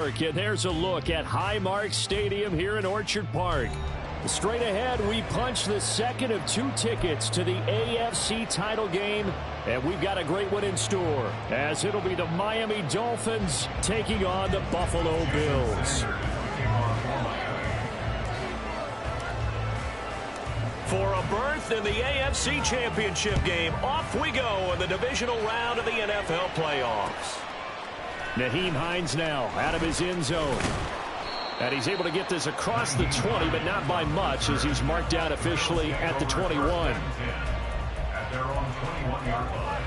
And there's a look at Highmark Stadium here in Orchard Park. Straight ahead, we punch the second of 2 tickets to the AFC title game, and we've got a great one in store, as it'll be the Miami Dolphins taking on the Buffalo Bills. For a berth in the AFC Championship game, off we go in the divisional round of the NFL playoffs. Nyheim Hines now out of his end zone. And he's able to get this across the 20, but not by much, as he's marked out officially at the 21. At their own 21-yard line.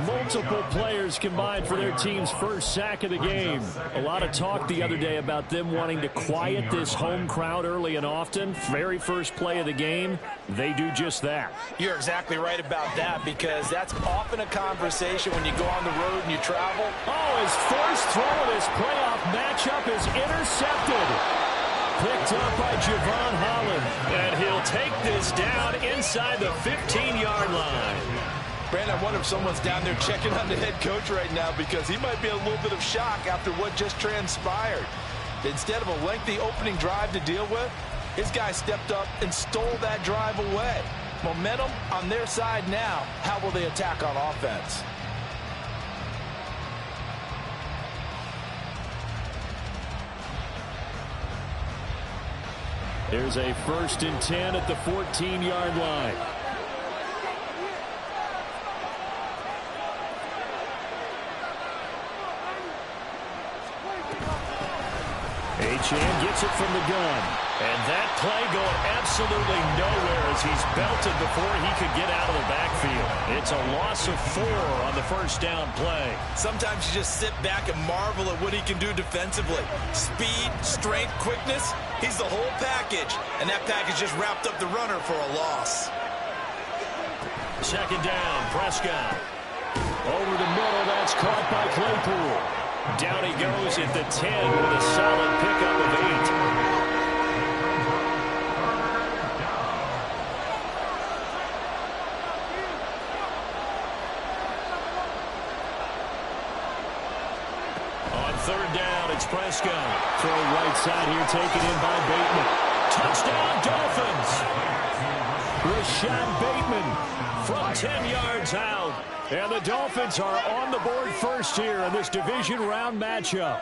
Multiple players combined for their team's first sack of the game. A lot of talk the other day about them wanting to quiet this home crowd early and often. Very first play of the game, they do just that. You're exactly right about that, because that's often a conversation when you go on the road and you travel. Oh, his first throw of this playoff matchup is intercepted. Picked up by Javon Holland. And he'll take this down inside the 15-yard line. Brandon, I wonder if someone's down there checking on the head coach right now, because he might be a little bit of shock after what just transpired. Instead of a lengthy opening drive to deal with, his guy stepped up and stole that drive away. Momentum on their side now. How will they attack on offense? There's a 1st and 10 at the 14-yard line. Achane gets it from the gun. And that play going absolutely nowhere as he's belted before he could get out of the backfield. It's a loss of 4 on the first down play. Sometimes you just sit back and marvel at what he can do defensively. Speed, strength, quickness, he's the whole package. And that package just wrapped up the runner for a loss. 2nd down, Prescott. Over the middle, that's caught by Claypool. Down he goes at the 10 with a solid pickup of 8. On 3rd down, it's Prescott. Throw right side here, taken in by Bateman. Touchdown, Dolphins! Rashad Bateman from 10 yards out. And the Dolphins are on the board first here in this division round matchup.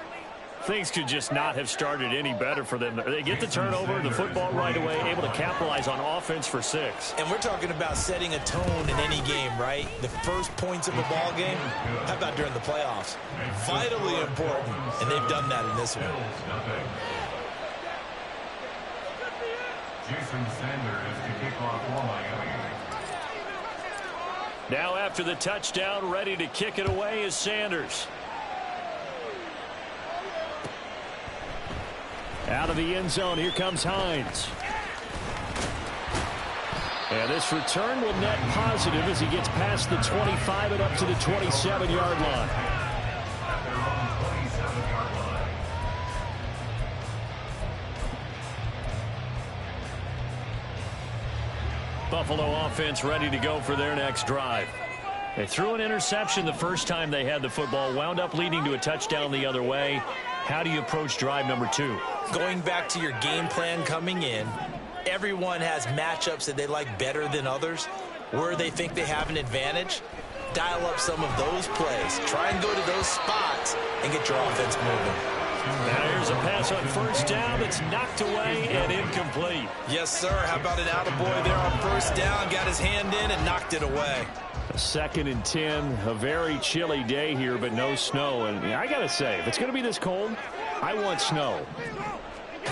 Things could just not have started any better for them. They get the turnover, the football right away, able to capitalize on offense for 6. And we're talking about setting a tone in any game, right? The first points of a ball game, how about during the playoffs? Vitally important, and they've done that in this one. Jason Sanders to kick off for Miami. Now after the touchdown, ready to kick it away is Sanders. Out of the end zone, here comes Hines. And this return will net positive as he gets past the 25 and up to the 27-yard line. At their own 27-yard line. Buffalo offense ready to go for their next drive. They threw an interception the first time they had the football, wound up leading to a touchdown the other way. How do you approach drive number 2? Going back to your game plan coming in, everyone has matchups that they like better than others. Where they think they have an advantage, dial up some of those plays. Try and go to those spots and get your offense moving. Now here's a pass on 1st down that's knocked away and incomplete. Yes, sir. How about an attaboy there on 1st down? Got his hand in and knocked it away. 2nd and 10, a very chilly day here, but no snow. And I got to say, if it's going to be this cold, I want snow.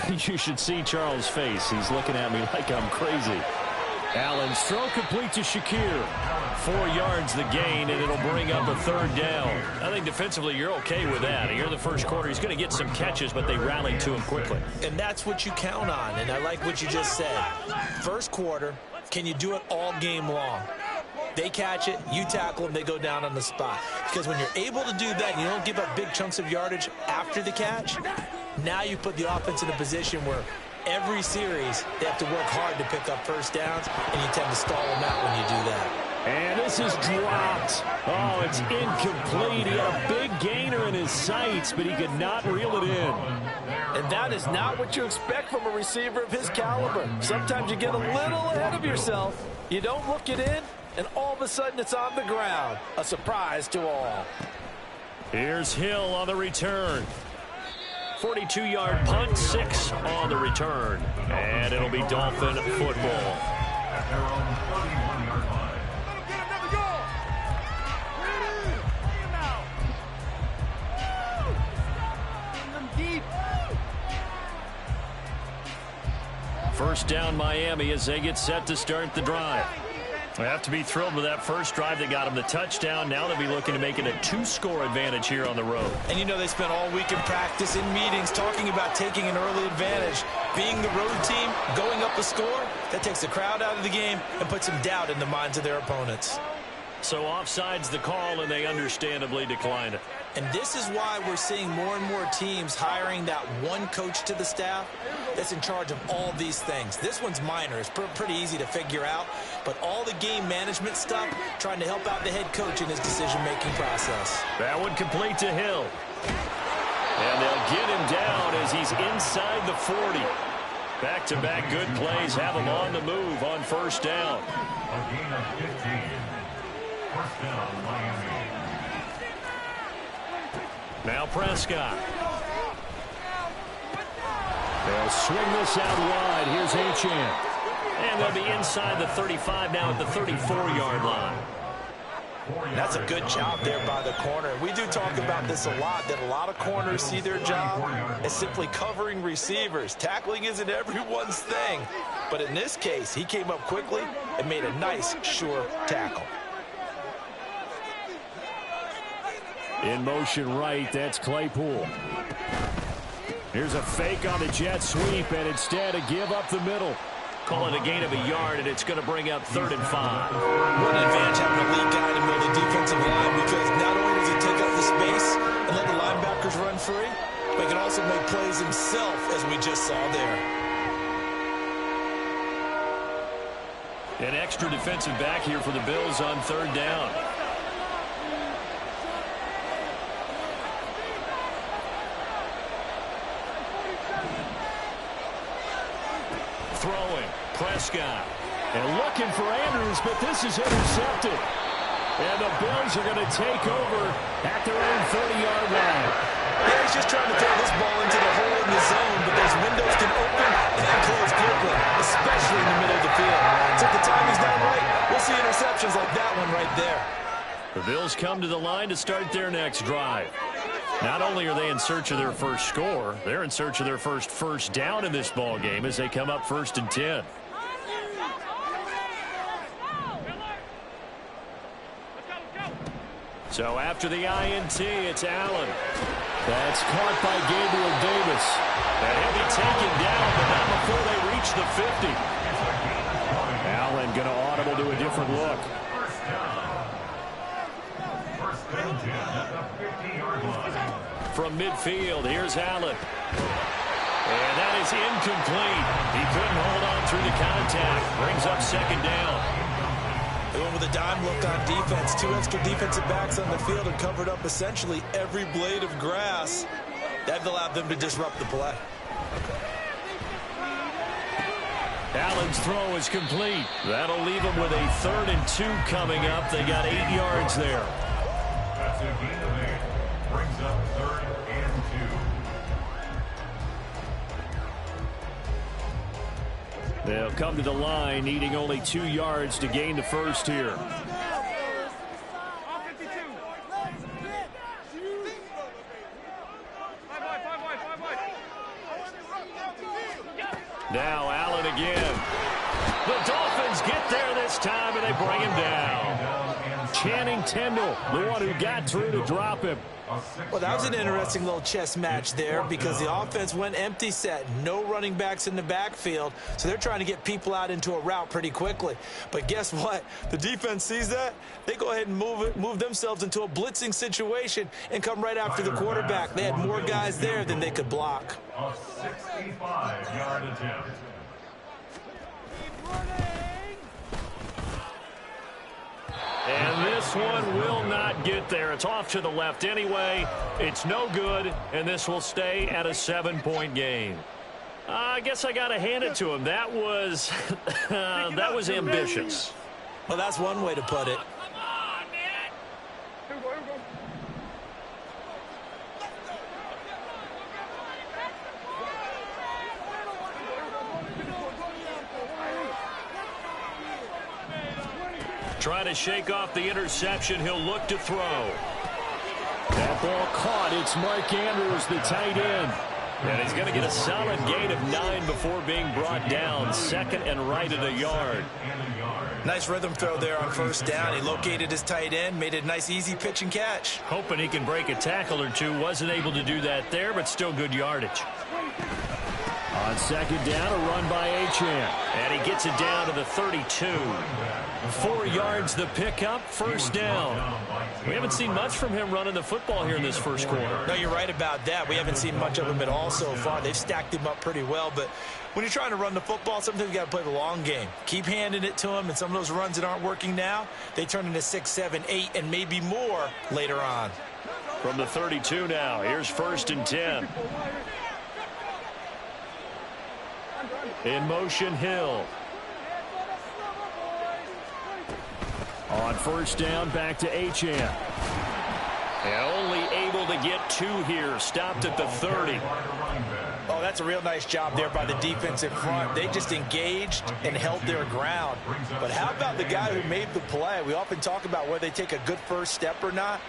You should see Charles' face. He's looking at me like I'm crazy. Allen's throw complete to Shakir. 4 yards the gain, and it'll bring up a 3rd down. I think defensively you're okay with that. Here in the first quarter, he's going to get some catches, but they rallied to him quickly. And that's what you count on, and I like what you just said. First quarter, can you do it all game long? They catch it, you tackle them, they go down on the spot. Because when you're able to do that and you don't give up big chunks of yardage after the catch, now you put the offense in a position where every series they have to work hard to pick up first downs, and you tend to stall them out when you do that. And this is dropped. Oh, it's incomplete. He had a big gainer in his sights, but he could not reel it in. And that is not what you expect from a receiver of his caliber. Sometimes you get a little ahead of yourself. You don't look it in, and all of a sudden it's on the ground. A surprise to all. Here's Hill on the return. 42-yard punt, 6 on the return. And it'll be Dolphin football. At their own 31-yard line. First down Miami as they get set to start the drive. They have to be thrilled with that first drive that got them the touchdown. Now they'll be looking to make it a 2-score advantage here on the road. And you know they spent all week in practice, in meetings, talking about taking an early advantage. Being the road team, going up a score, that takes the crowd out of the game and puts some doubt in the minds of their opponents. So offside's the call, and they understandably declined it. And this is why we're seeing more and more teams hiring that one coach to the staff that's in charge of all these things. This one's minor. It's pretty easy to figure out. But all the game management stuff, trying to help out the head coach in his decision-making process. That one complete to Hill. And they'll get him down as he's inside the 40. Back-to-back good plays have him on the move on first down. A gain of 15. First down, Miami. Now Prescott. They'll swing this out wide. Here's Achane. And they'll be inside the 35 now at the 34-yard line. That's a good job there by the corner. We do talk about this a lot, that a lot of corners see their job as simply covering receivers. Tackling isn't everyone's thing. But in this case, he came up quickly and made a nice, sure tackle. In motion right, that's Claypool. Here's a fake on the jet sweep, and instead a give up the middle. Call it a gain of a yard, and it's going to bring up 3rd and 5. What an advantage having a lead guy in the middle of the defensive line, because not only does he take up the space and let the linebackers run free, but he can also make plays himself, as we just saw there. An extra defensive back here for the Bills on 3rd down. Throwing, Prescott. And looking for Andrews, but this is intercepted. And the Bills are going to take over at their own 30-yard line. Yeah, he's just trying to throw this ball into the hole in the zone, but those windows can open and close quickly, especially in the middle of the field. So if the timing's not right, we'll see interceptions like that one right there. The Bills come to the line to start their next drive. Not only are they in search of their first score, they're in search of their first down in this ball game as they come up 1st and 10. So after the INT, it's Allen. That's caught by Gabriel Davis. And he'll be taken down, but not before they reach the 50. Allen going to audible to a different look. From midfield, here's Allen. And that is incomplete. He couldn't hold on through the contact. Brings up 2nd down. They went with a dime look on defense. 2 extra defensive backs on the field and covered up essentially every blade of grass. That allowed them to disrupt the play. Allen's throw is complete. That'll leave them with a 3rd and 2 coming up. They got 8 yards there. That's a gain of 8. Brings up 3rd and 2. They'll come to the line, needing only 2 yards to gain the first here. Now Allen again. The Dolphins get there this time, and they bring him down. Channing Tindall, the one who got through to drop him. Well, that was an interesting little chess match there because the offense went empty set. No running backs in the backfield, so they're trying to get people out into a route pretty quickly. But guess what? The defense sees that. They go ahead and move themselves into a blitzing situation and come right after the quarterback. They had more guys there than they could block. A 65-yard attempt. And this one will not get there. It's off to the left anyway. It's no good, and this will stay at a 7-point game. I guess I got to hand it to him. That was that was ambitious. Well, that's one way to put it. Trying to shake off the interception. He'll look to throw. That ball caught. It's Mark Andrews, the tight end. And he's going to get a solid gain of 9 before being brought down. Second and right at a yard. Nice rhythm throw there on first down. He located his tight end, made it a nice easy pitch and catch. Hoping he can break a tackle or two. Wasn't able to do that there, but still good yardage. On second down, a run by Achane. And he gets it down to the 32. 4 yards the pickup, first down. We haven't seen much from him running the football here in this first quarter. No, you're right about that. We haven't seen much of him at all so far. They've stacked him up pretty well, but when you're trying to run the football, sometimes you got to play the long game. Keep handing it to him, and some of those runs that aren't working now, they turn into 6, 7, 8, and maybe more later on. From the 32 now, here's first and 10. In motion, Hill. On first down, back to Achane. And only able to get 2 here. Stopped at the 30. Oh, that's a real nice job there by the defensive front. They just engaged and held their ground. But how about the guy who made the play? We often talk about whether they take a good first step or not.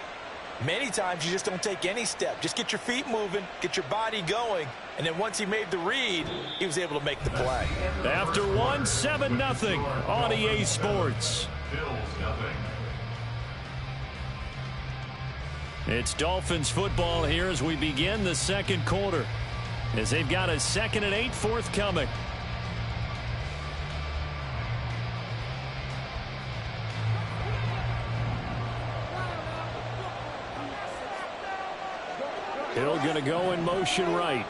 Many times you just don't take any step. Just get your feet moving, get your body going, and then once he made the read, he was able to make the play. After one, 7-0 on EA Sports. It's Dolphins football here as we begin the second quarter, as they've got a 2nd and 8 forthcoming. Hill going to go in motion right.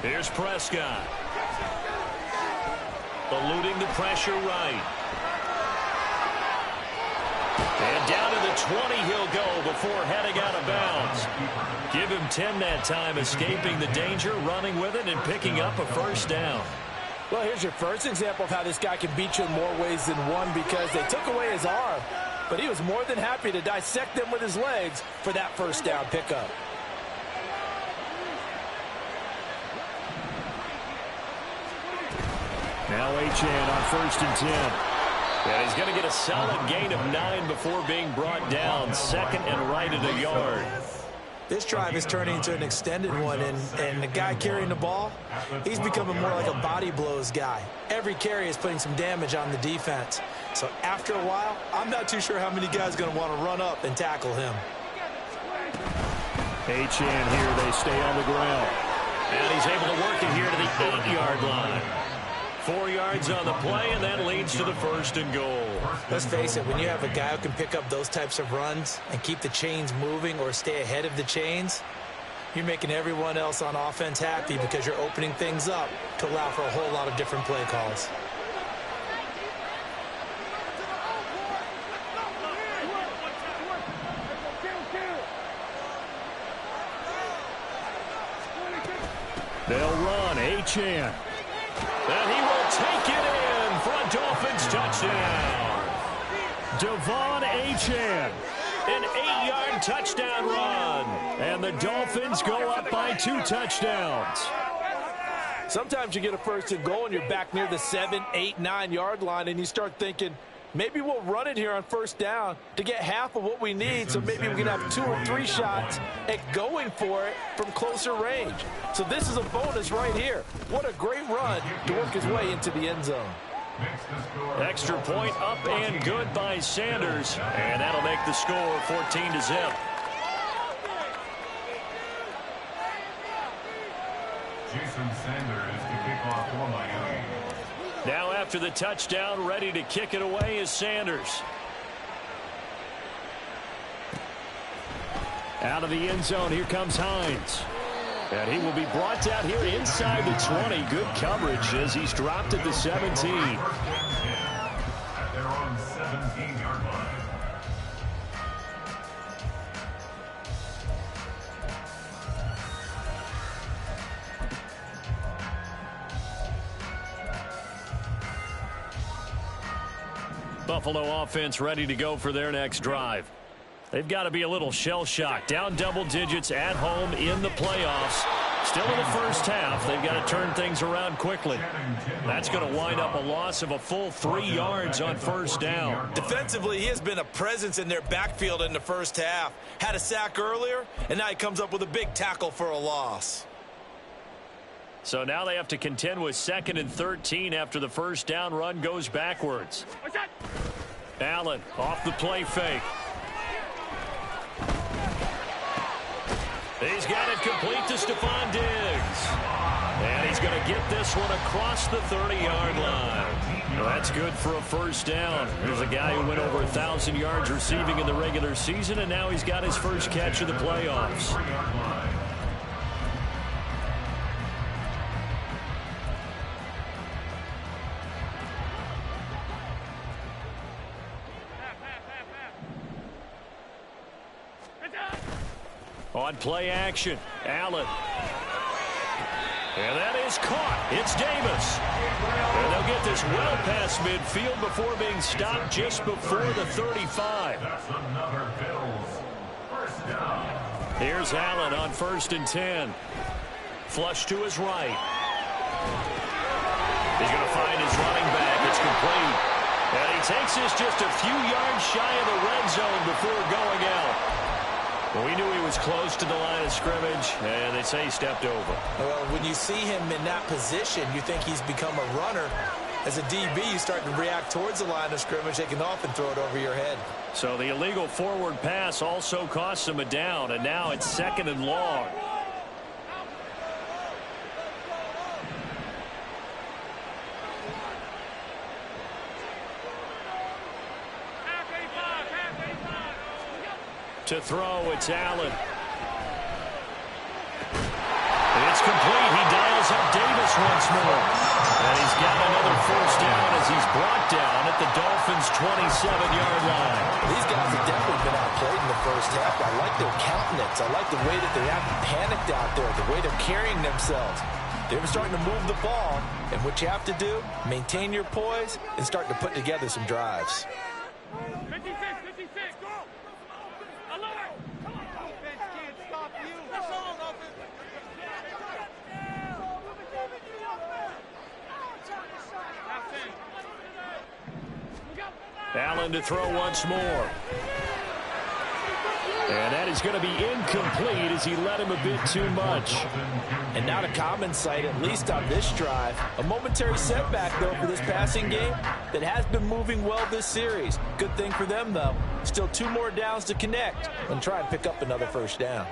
Here's Prescott. Eluding the pressure right. And down to the 20 he'll go before heading out of bounds. Give him 10 that time, escaping the danger, running with it, and picking up a first down. Well, here's your first example of how this guy can beat you in more ways than one, because they took away his arm, but he was more than happy to dissect them with his legs for that first down pickup. Now Achane on first and 10. And he's going to get a solid gain of 9 before being brought down. 2nd and right at a yard. This drive is turning into an extended one, and the guy carrying the ball, he's becoming more like a body blows guy. Every carry is putting some damage on the defense. So after a while, I'm not too sure how many guys are going to want to run up and tackle him. Achane here, they stay on the ground. And he's able to work it here to the 8-yard line. 4 yards on the play, and that leads to the 1st and goal. Let's face it, when you have a guy who can pick up those types of runs and keep the chains moving or stay ahead of the chains, you're making everyone else on offense happy because you're opening things up to allow for a whole lot of different play calls. They'll run, Achane. And he will take it in for a Dolphins touchdown. Devon Achane, an 8-yard touchdown run. And the Dolphins go up by 2 touchdowns. Sometimes you get a 1st and goal and you're back near the 7, 8, 9-yard line and you start thinking, Maybe we'll run it here on first down to get half of what we need, so maybe we can have 2 or 3 shots at going for it from closer range. So this is a bonus right here. What a great run to work his way into the end zone. Extra point up and good by Sanders, and that'll make the score 14-0. Jason Sanders to kick off for Miami. Now after the touchdown, ready to kick it away is Sanders. Out of the end zone, here comes Hines. And he will be brought down here inside the 20. Good coverage as he's dropped at the 17. At their own 17-yard line. Buffalo offense ready to go for their next drive. They've got to be a little shell-shocked. Down double digits at home in the playoffs. Still in the first half. They've got to turn things around quickly. That's going to wind up a loss of a full 3 yards on first down. Defensively, he has been a presence in their backfield in the first half. Had a sack earlier, and now he comes up with a big tackle for a loss. So now they have to contend with 2nd and 13 after the first down run goes backwards. Allen off the play fake. He's got it complete to Stephon Diggs. And he's going to get this one across the 30-yard line. Well, that's good for a first down. There's a guy who went over 1,000 yards receiving in the regular season, and now he's got his first catch of the playoffs. On play action, Allen. And that is caught. It's Davis. And they'll get this well past midfield before being stopped just before the 35. That's another Bills first down. Here's Allen on 1st and 10. Flush to his right. He's going to find his running back. It's complete. And he takes this just a few yards shy of the red zone before going out. Well, we knew he was close to the line of scrimmage, and they say he stepped over. Well, when you see him in that position, you think he's become a runner. As a DB, you start to react towards the line of scrimmage. They can often throw it over your head. So the illegal forward pass also costs him a down, and now it's 2nd and long. To throw, it's Allen. It's complete. He dials up Davis once more. And he's got another first down as he's brought down at the Dolphins' 27-yard line. These guys have definitely been outplayed in the first half. I like their countenance. I like the way that they haven't panicked out there, the way they're carrying themselves. They're starting to move the ball. And what you have to do, maintain your poise and start to put together some drives. 56, 56, go! Alert! Offense can't stop you. That's all, offense. Allen to throw once more. And that is going to be incomplete as he led him a bit too much. And not a common sight, at least on this drive. A momentary setback, though, for this passing game that has been moving well this series. Good thing for them, though. Still 2 more downs to connect and try and pick up another first down.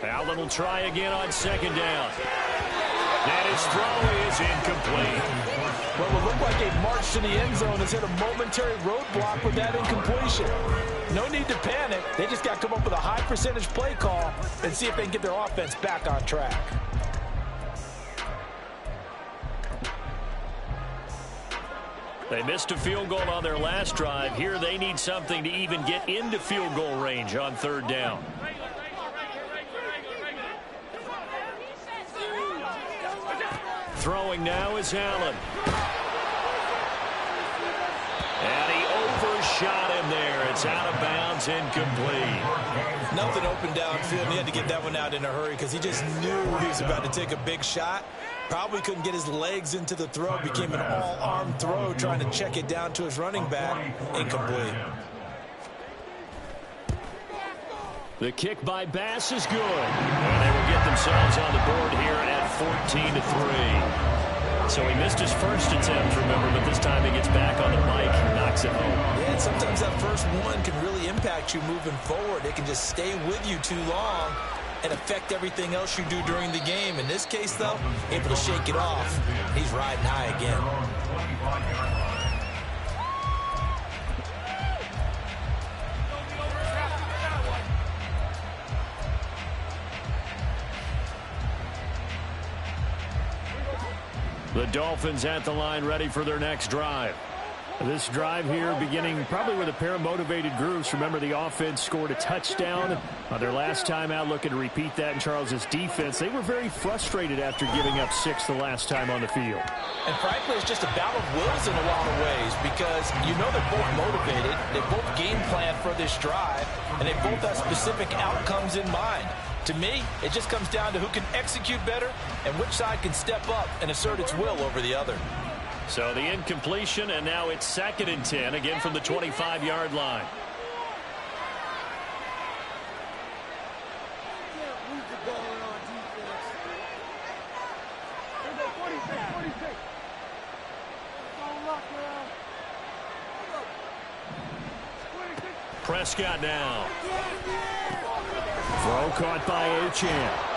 Allen will try again on 2nd down. And his throw is incomplete. Well, it looked like a march to the end zone has hit a momentary roadblock with that incompletion. No need to panic. They just got to come up with a high percentage play call and see if they can get their offense back on track. They missed a field goal on their last drive. Here they need something to even get into field goal range on 3rd down. Throwing now is Allen. And he overshot him there. It's out of bounds, incomplete. Nothing open downfield. He had to get that one out in a hurry because he just knew he was about to take a big shot. Probably couldn't get his legs into the throw. Became an all-arm throw trying to check it down to his running back. Incomplete. The kick by Bass is good. And they will get themselves on the board here at 14-3. So he missed his first attempt, remember, but this time he gets back on the bike and knocks it home. Yeah, and sometimes that first one can really impact you moving forward. It can just stay with you too long and affect everything else you do during the game. In this case, though, able to shake it off. He's riding high again. The Dolphins at the line ready for their next drive. This drive here beginning probably with a pair of motivated groups. Remember, the offense scored a touchdown on their last time out, looking to repeat that in Charles's defense. They were very frustrated after giving up 6 the last time on the field. And frankly, it's just a battle of wills in a lot of ways because you know they're both motivated. They both game plan for this drive, and they both have specific outcomes in mind. To me, it just comes down to who can execute better and which side can step up and assert its will over the other. So the incompletion, and now it's 2nd and 10, again from the 25-yard line. Prescott now. Throw caught by Achane.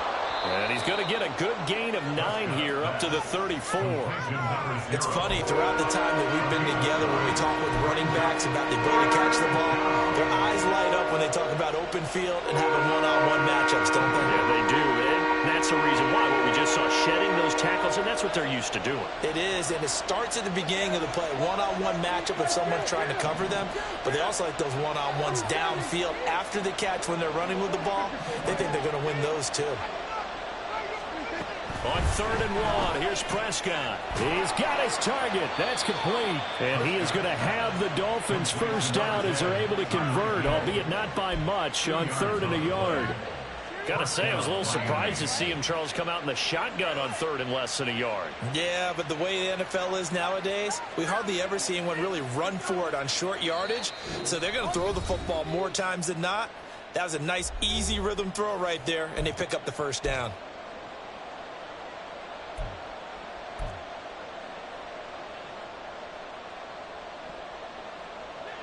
And he's going to get a good gain of 9 here up to the 34. It's funny, throughout the time that we've been together, when we talk with running backs about the ability to catch the ball, their eyes light up when they talk about open field and having one-on-one matchups, don't they? Yeah, they do. And that's the reason why. What we just saw, shedding those tackles, and that's what they're used to doing. It is, and it starts at the beginning of the play. One-on-one matchup with someone trying to cover them, but they also like those one-on-ones downfield after the catch when they're running with the ball. They think they're going to win those too. On 3rd and 1, here's Prescott. He's got his target. That's complete. And he is going to have the Dolphins first down as they're able to convert, albeit not by much, on 3rd and a yard. Got to say, I was a little surprised to see him, Charles, come out in the shotgun on 3rd and less than a yard. Yeah, but the way the NFL is nowadays, we hardly ever see anyone really run for it on short yardage. So they're going to throw the football more times than not. That was a nice, easy rhythm throw right there, and they pick up the first down.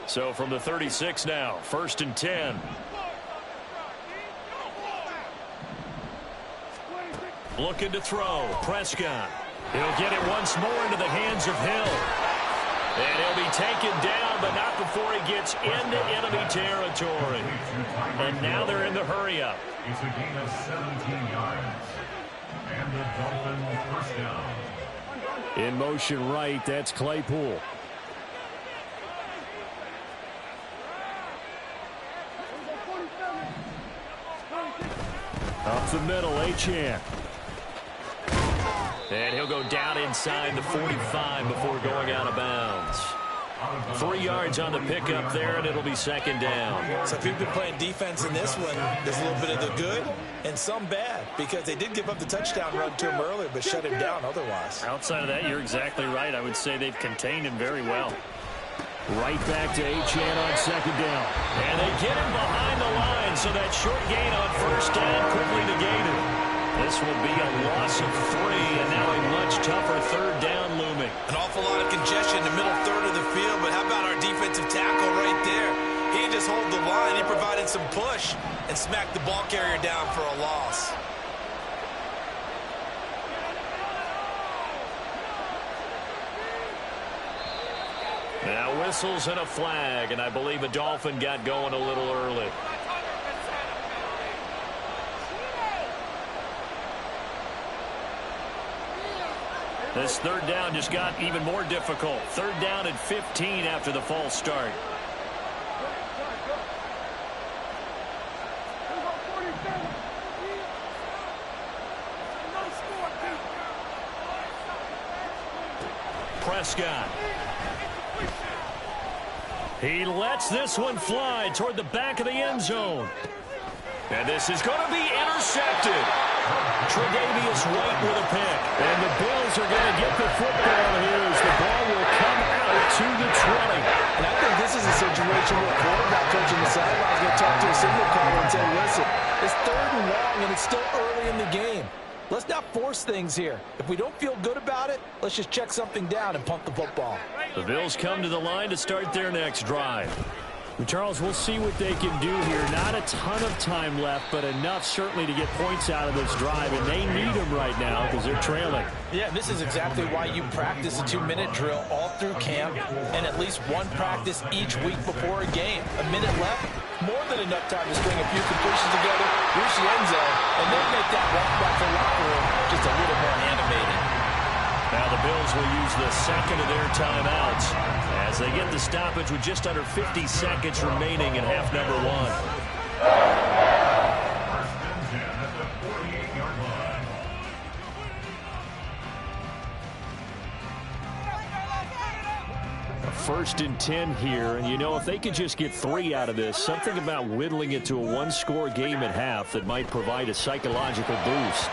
So from the 36 now, 1st and 10. Looking to throw. Prescott. He'll get it once more into the hands of Hill. And he'll be taken down, but not before he gets into enemy territory. And now they're in the hurry-up. It's a gain of 17 yards. And the Dolphins first down. In motion right, that's Claypool. Up the middle, Achane. And he'll go down inside the 45 before going out of bounds. 3 yards on the pickup there, and it'll be 2nd down. So if you've been playing defense in this one, there's a little bit of the good and some bad, because they did give up the touchdown run to him earlier, but shut him down otherwise. Outside of that, you're exactly right. I would say they've contained him very well. Right back to Achane on 2nd down. And they get him behind the line, so that short gain on 1st down quickly negated. This will be a loss of 3, and now a much tougher 3rd down looming. An awful lot of congestion in the middle third of the field, but how about our defensive tackle right there? He didn't just hold the line, he provided some push and smacked the ball carrier down for a loss. Now whistles and a flag, and I believe a Dolphin got going a little early. This 3rd down just got even more difficult. 3rd down and 15 after the false start. Prescott. He lets this one fly toward the back of the end zone. And this is going to be intercepted. Tre'Davious White with a pick. And the Bills are going to get the football here as the ball will come out to the 20. And I think this is a situation where a quarterback coach on the sideline is going to talk to a signal caller and say, listen, it's 3rd and long and it's still early in the game. Let's not force things here. If we don't feel good about it, let's just check something down and punt the football. The Bills come to the line to start their next drive. And Charles, we'll see what they can do here. Not a ton of time left, but enough certainly to get points out of this drive, and they need them right now because they're trailing. Yeah, this is exactly why you practice a 2-minute drill all through camp and at least one practice each week before a game. A minute left, more than enough time to string a few completions together, reach the end zone, and then make that walk back to the locker room just a little more animated. Now the Bills will use the second of their timeouts as they get the stoppage with just under 50 seconds remaining in half number 1. 1st and 10 at the 48-yard line. A 1st and 10 here, and you know, if they could just get 3 out of this, something about whittling it to a 1-score game at half that might provide a psychological boost.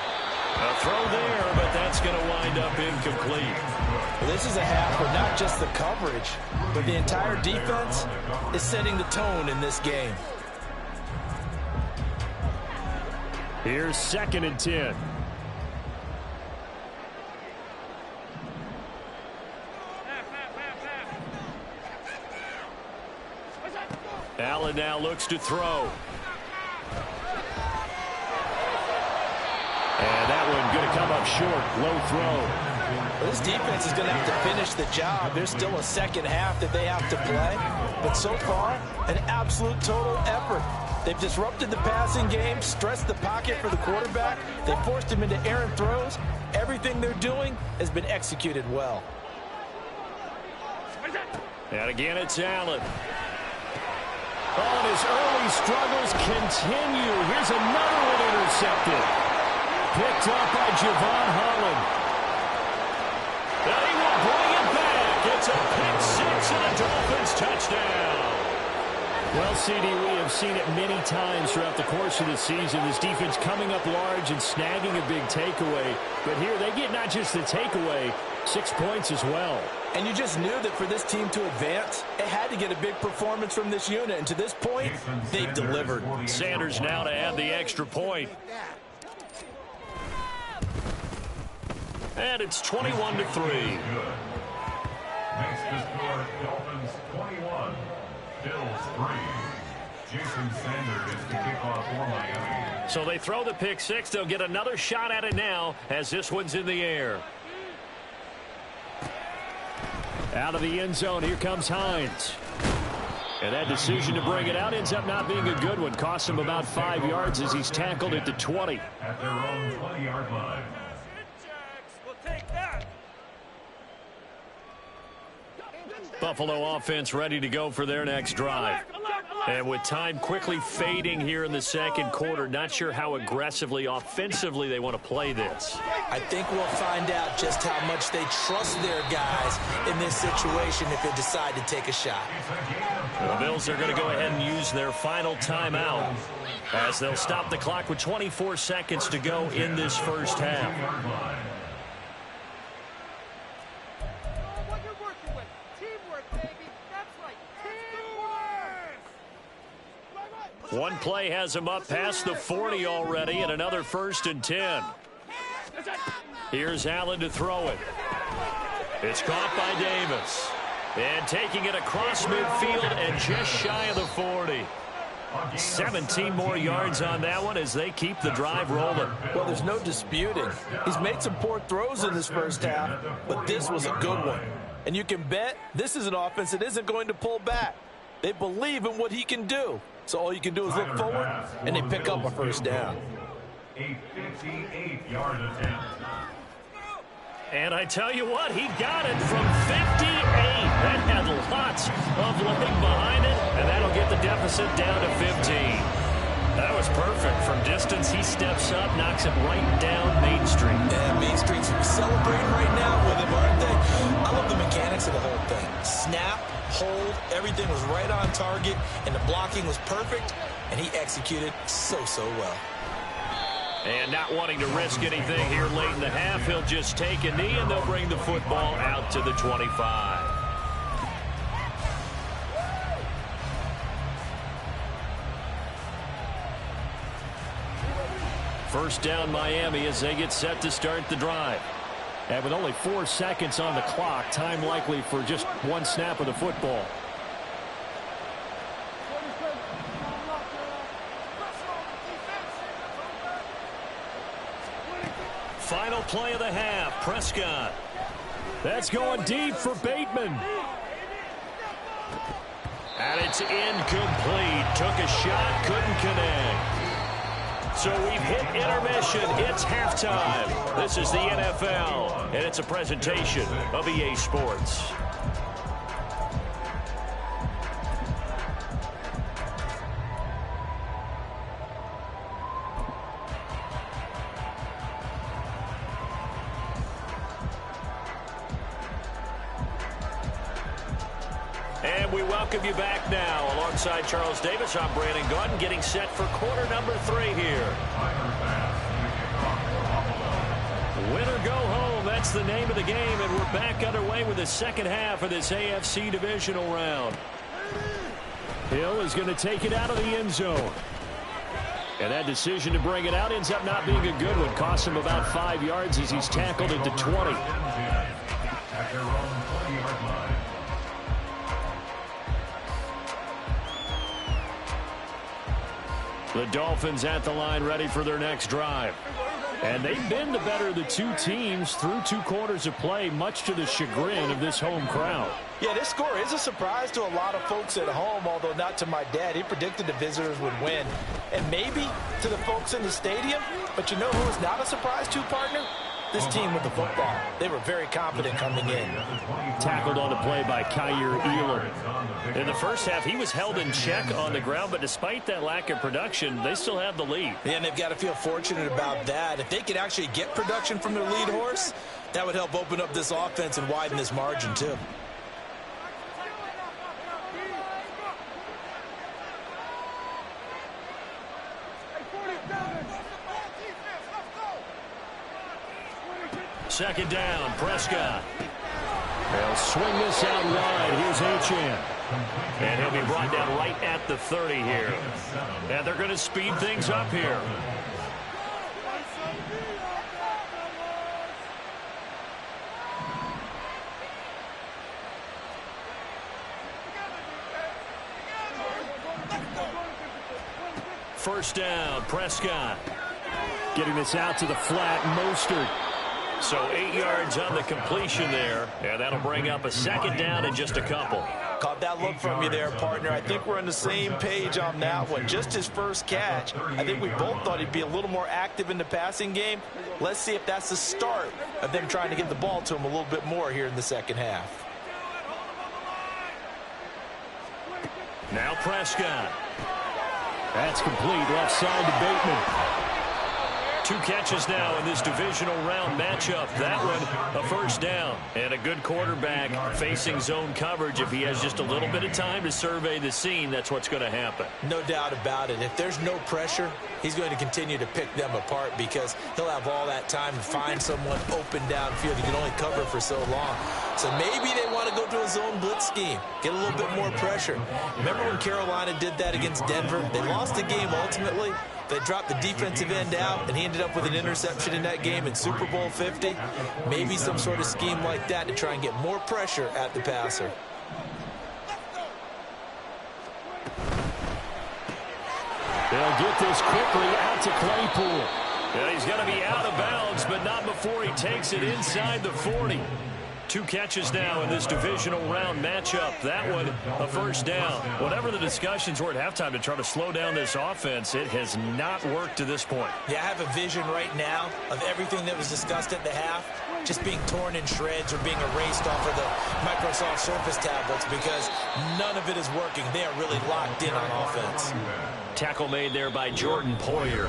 A throw there, but that's going to wind up incomplete. This is a half where not just the coverage, but the entire defense is setting the tone in this game. Here's 2nd and 10. Allen now looks to throw. And that one going to come up short. Low throw. Well, this defense is going to have to finish the job. There's still a second half that they have to play. But so far, an absolute total effort. They've disrupted the passing game, stressed the pocket for the quarterback. They forced him into errant throws. Everything they're doing has been executed well. And again, it's Allen. Oh, and his early struggles continue. Here's another one intercepted. Picked up by Javon Holland. And he will bring it back. It's a pick-6 and a Dolphins touchdown. Well, CD, we have seen it many times throughout the course of the season. This defense coming up large and snagging a big takeaway. But here they get not just the takeaway, 6 points as well. And you just knew that for this team to advance, it had to get a big performance from this unit. And to this point, they've delivered. Sanders now to add the extra point. And it's 21-3. Makes the score Dolphins 21, Bills 3. Jason Sanders is the kickoff for Miami. So they throw the pick-6. They'll get another shot at it now as this one's in the air. Out of the end zone, here comes Hines. And that decision to bring it out ends up not being a good one. Costs him about 5 yards as he's tackled at the 20. At their own 20-yard line. Buffalo offense ready to go for their next drive. And with time quickly fading here in the second quarter, not sure how aggressively, offensively they want to play this. I think we'll find out just how much they trust their guys in this situation if they decide to take a shot. The Bills are going to go ahead and use their final timeout as they'll stop the clock with 24 seconds to go in this first half. One play has him up past the 40 already, and another 1st and 10. Here's Allen to throw it. It's caught by Davis. And taking it across midfield and just shy of the 40. 17 more yards on that one as they keep the drive rolling. Well, there's no disputing. He's made some poor throws in this first half, but this was a good one. And you can bet this is an offense that isn't going to pull back. They believe in what he can do. So all you can do is look forward, and they pick up a first down. A 58-yard attempt. And I tell you what, he got it from 58. That had lots of leg behind it, and that'll get the deficit down to 15. That was perfect. From distance, he steps up, knocks it right down Main Street. Yeah, Main Street's celebrating right now with him, aren't they? I love the mechanics of the whole thing. Snap, hold, everything was right on target, and the blocking was perfect. and he executed so well. And not wanting to risk anything here late in the half, he'll just take a knee, and they'll bring the football out to the 25. First down Miami as they get set to start the drive. And with only 4 seconds on the clock, time likely for just one snap of the football. Final play of the half, Prescott. That's going deep for Bateman. And it's incomplete. Took a shot, couldn't connect. So we've hit intermission. It's halftime. This is the NFL, and it's a presentation of EA Sports. And we welcome you back now. Alongside Charles Davis, I'm Brandon Gaudin, getting set for quarter number 3 here. Win or go home, that's the name of the game, and we're back underway with the second half of this AFC divisional round. Hill is going to take it out of the end zone. And that decision to bring it out ends up not being a good one. Costs him about 5 yards as he's tackled at the 20. At their own 20-yard line. The Dolphins at the line ready for their next drive. And they've been the better of the two teams through 2 quarters of play, much to the chagrin of this home crowd. Yeah, this score is a surprise to a lot of folks at home, although not to my dad. He predicted the visitors would win. And maybe to the folks in the stadium. But you know who is not a surprise to, partner? This team with the football. They were very confident coming in. Tackled on the play by Kyer Elam. In the first half, he was held in check on the ground, but despite that lack of production, they still have the lead. Yeah, and they've got to feel fortunate about that. If they could actually get production from their lead horse, that would help open up this offense and widen this margin, too. Second down, Prescott. They'll swing this out wide. Here's Achane. And he'll be brought down right at the 30 here. And they're going to speed things up here. First down, Prescott. Getting this out to the flat, Mostert. So 8 yards on the completion there, and that'll bring up a second down in just a couple. Caught that look from you there, partner. I think we're on the same page on that one. Just his first catch. I think we both thought he'd be a little more active in the passing game. Let's see if that's the start of them trying to get the ball to him a little bit more here in the second half. Now Prescott. That's complete, left side to Bateman. 2 catches now in this divisional round matchup. That one, a first down. And a good quarterback facing zone coverage. If he has just a little bit of time to survey the scene, that's what's going to happen. No doubt about it. If there's no pressure, he's going to continue to pick them apart because he'll have all that time to find someone open downfield. He can only cover for so long. So maybe they want to go to a zone blitz scheme, get a little bit more pressure. Remember when Carolina did that against Denver? They lost the game ultimately. They dropped the defensive end out, and he ended up with an interception in that game in Super Bowl 50. Maybe some sort of scheme like that to try and get more pressure at the passer. They'll get this quickly out to Claypool. And he's going to be out of bounds, but not before he takes it inside the 40. 2 catches now in this divisional round matchup. That one, a first down. Whatever the discussions were at halftime to try to slow down this offense, it has not worked to this point. Yeah, I have a vision right now of everything that was discussed at the half just being torn in shreds or being erased off of the Microsoft Surface tablets because none of it is working. They are really locked in on offense. Tackle made there by Jordan Poyer.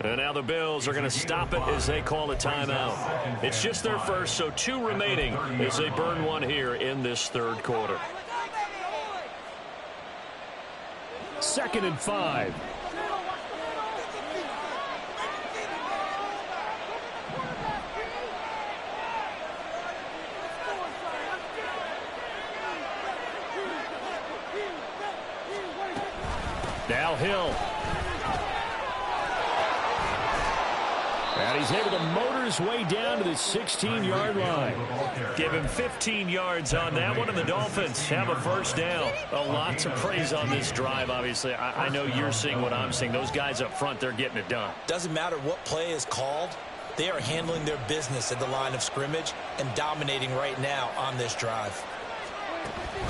And now the Bills are going to stop it as they call a timeout. It's just their first, so 2 remaining as they burn one here in this third quarter. 2nd and 5. Now Hill. And he's able to motor his way down to the 16-yard line. Give him 15 yards on that one, and the Dolphins have a first down. A lot to praise on this drive, obviously. I know you're seeing what I'm seeing. Those guys up front, they're getting it done. Doesn't matter what play is called. They are handling their business at the line of scrimmage and dominating right now on this drive.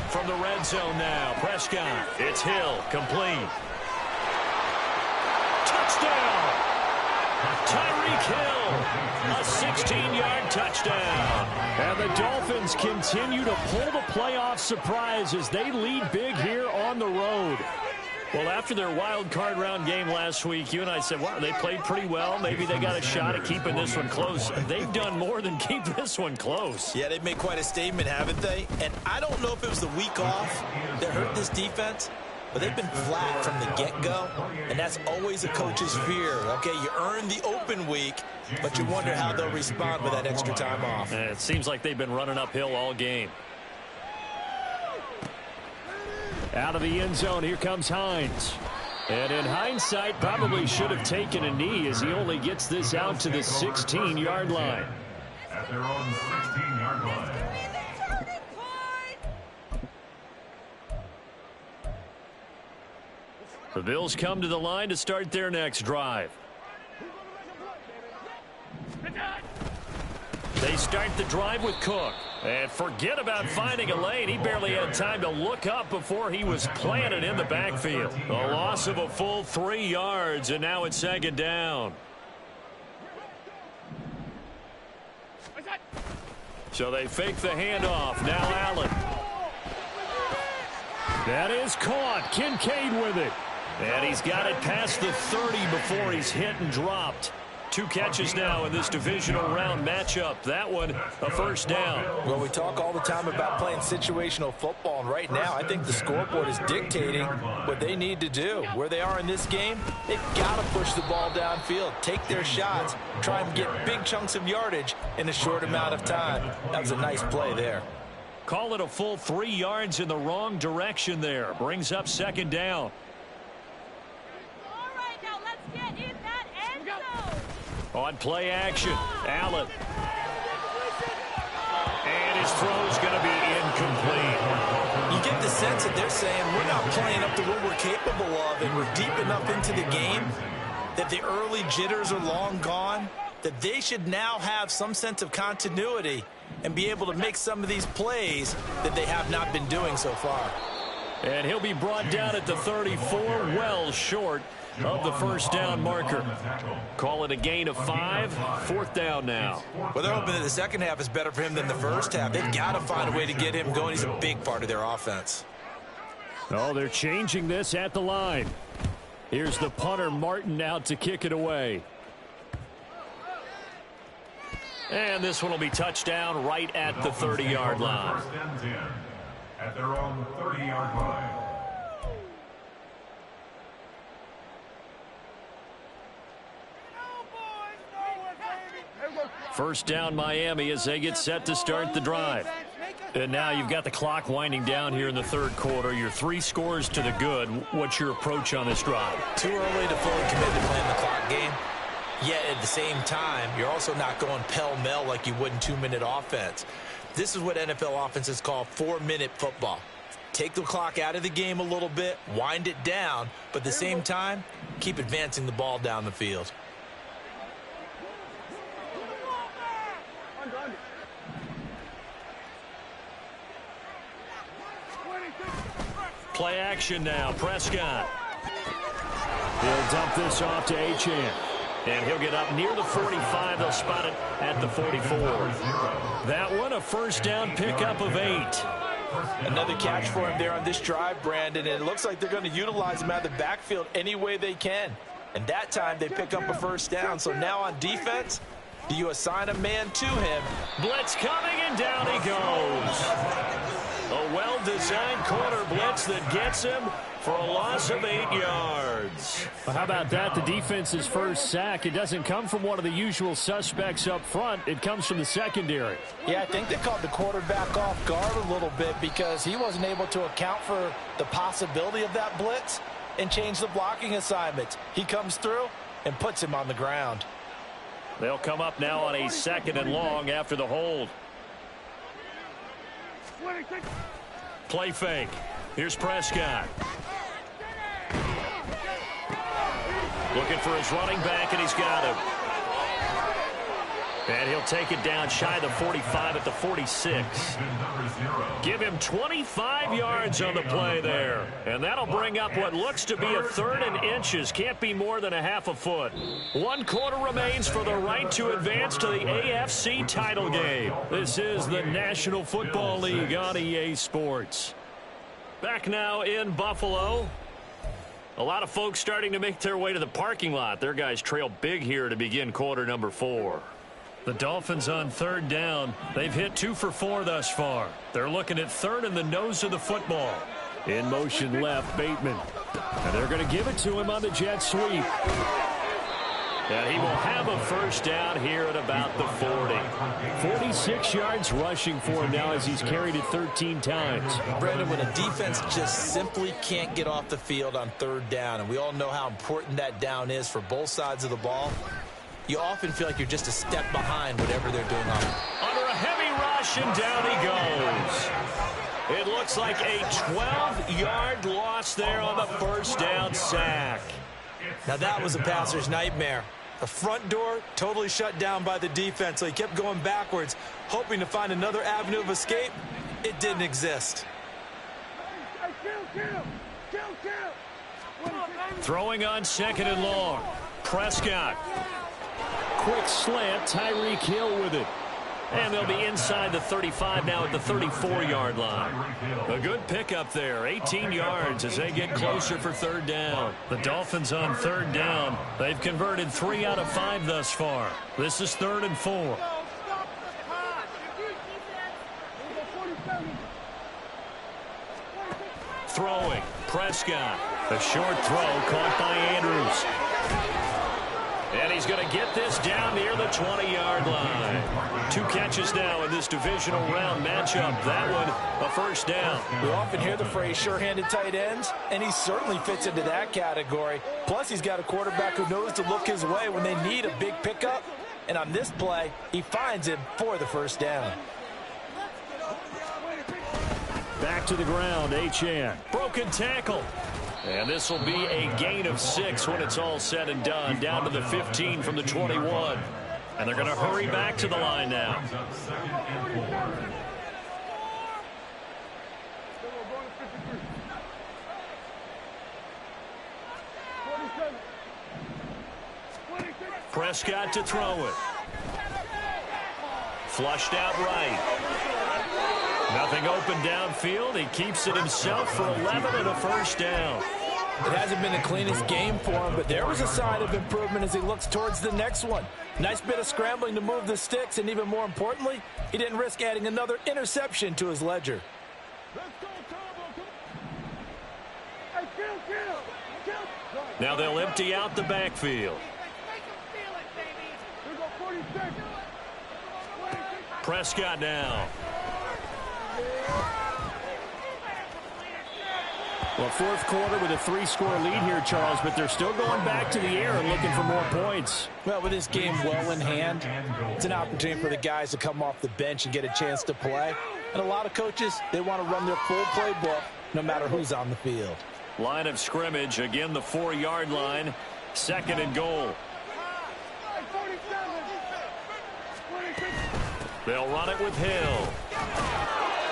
From the red zone now, Prescott. It's Hill, complete. Touchdown! Tyreek Hill, a 16-yard touchdown. And the Dolphins continue to pull the playoff surprise as they lead big here on the road. Well, after their wild card round game last week, you and I said, wow, they played pretty well. Maybe they got a shot at keeping this one close. They've done more than keep this one close. Yeah, they've made quite a statement, haven't they? And I don't know if it was the week off that hurt this defense, but they've been flat from the get-go, and that's always a coach's fear. Okay, you earn the open week, but you wonder how they'll respond with that extra time off. And it seems like they've been running uphill all game. Out of the end zone, here comes Hines. And in hindsight, probably should have taken a knee as he only gets this out to the 16-yard line. At their own 16-yard line. The Bills come to the line to start their next drive. They start the drive with Cook. And forget about finding a lane. He barely had time to look up before he was planted in the backfield. A loss of a full 3 yards, and now it's 2nd down. So they fake the handoff. Now Allen. That is caught. Kincaid with it. And he's got it past the 30 before he's hit and dropped. 2 catches now in this divisional round matchup. That one, a first down. Well, we talk all the time about playing situational football, and right now I think the scoreboard is dictating what they need to do. Where they are in this game, they've got to push the ball downfield, take their shots, try and get big chunks of yardage in a short amount of time. That was a nice play there. Call it a full 3 yards in the wrong direction there. Brings up 2nd down. On play action, Allen. And his throw's going to be incomplete. You get the sense that they're saying we're not playing up to what we're capable of, and we're deep enough into the game that the early jitters are long gone, that they should now have some sense of continuity and be able to make some of these plays that they have not been doing so far. And he'll be brought down at the 34, well short of the first down marker. Call it a gain of 5, 4th down now. Well, they're hoping that the second half is better for him than the first half. They've got to find a way to get him going. He's a big part of their offense. Oh, they're changing this at the line. Here's the punter, Martin, out to kick it away. And this one will be touchdown right at the 30-yard line. At their own 30-yard line. First down Miami as they get set to start the drive. And now you've got the clock winding down here in the 3rd quarter. Your 3 scores to the good. What's your approach on this drive? Too early to fully commit to playing the clock game. Yet at the same time, you're also not going pell-mell like you would in 2-minute offense. This is what NFL offenses call 4-minute football. Take the clock out of the game a little bit, wind it down, but at the same time, keep advancing the ball down the field. Play action now. Prescott. He'll dump this off to Achane. And he'll get up near the 45. They'll spot it at the 44. That one, a first down pickup of 8. Another catch for him there on this drive, Brandon. And it looks like they're going to utilize him out of the backfield any way they can. And that time they pick up a first down. So now on defense, do you assign a man to him? Blitz coming, and down he goes. A well-designed corner blitz that gets him for a loss of 8 yards. Well, how about that? The defense's first sack. It doesn't come from one of the usual suspects up front. It comes from the secondary. Yeah, I think they caught the quarterback off guard a little bit because he wasn't able to account for the possibility of that blitz and change the blocking assignments. He comes through and puts him on the ground. They'll come up now on a 2nd and long after the hold. Play fake. Here's Prescott. Looking for his running back, and he's got him. And he'll take it down shy of the 45 at the 46. Give him 25 yards on the play there. And that'll bring up what looks to be a 3rd and inches. Can't be more than a half a foot. 1 quarter remains for the right to advance to the AFC title game. This is the National Football League on EA Sports. Back now in Buffalo. A lot of folks starting to make their way to the parking lot. Their guys trail big here to begin quarter number 4. The Dolphins on 3rd down. They've hit 2 for 4 thus far. They're looking at 3rd in the nose of the football. In motion left, Bateman. And they're going to give it to him on the jet sweep. And he will have a first down here at about the 40. 46 yards rushing for him now as he's carried it 13 times. Brandon, when a defense just simply can't get off the field on 3rd down, and we all know how important that down is for both sides of the ball, you often feel like you're just a step behind whatever they're doing on it. Under a heavy rush, and down he goes. It looks like a 12-yard loss there on the first down sack. Now that was a passer's nightmare. The front door totally shut down by the defense, so he kept going backwards, hoping to find another avenue of escape. It didn't exist. Throwing on 2nd and long. Prescott. Quick slant, Tyreek Hill with it. And they'll be inside the 35 now at the 34-yard line. A good pickup there, 18 yards as they get closer for 3rd down. The Dolphins on 3rd down. They've converted 3 out of 5 thus far. This is 3rd and 4. Throwing, Prescott. A short throw caught by Andrews. And he's going to get this down near the 20-yard line. 2 catches now in this divisional round matchup. That one, a first down. We often hear the phrase sure-handed tight ends, and he certainly fits into that category. Plus, he's got a quarterback who knows to look his way when they need a big pickup. And on this play, he finds him for the first down. Back to the ground, Achane. Broken tackle. And this will be a gain of 6 when it's all said and done. Down to the 15 from the 21. And they're going to hurry back to the line now. Prescott to throw it. Flushed out right. Nothing open downfield. He keeps it himself for 11 and a first down. It hasn't been the cleanest game for him, but there was a sign of improvement as he looks towards the next one. Nice bit of scrambling to move the sticks, and even more importantly, he didn't risk adding another interception to his ledger. Now they'll empty out the backfield. Prescott now. Well, 4th quarter with a 3-score lead here, Charles, but they're still going back to the air and looking for more points. Well, with this game well in hand, it's an opportunity for the guys to come off the bench and get a chance to play. And a lot of coaches, they want to run their full playbook no matter who's on the field. Line of scrimmage, again the 4-yard line, 2nd and goal. They'll run it with Hill.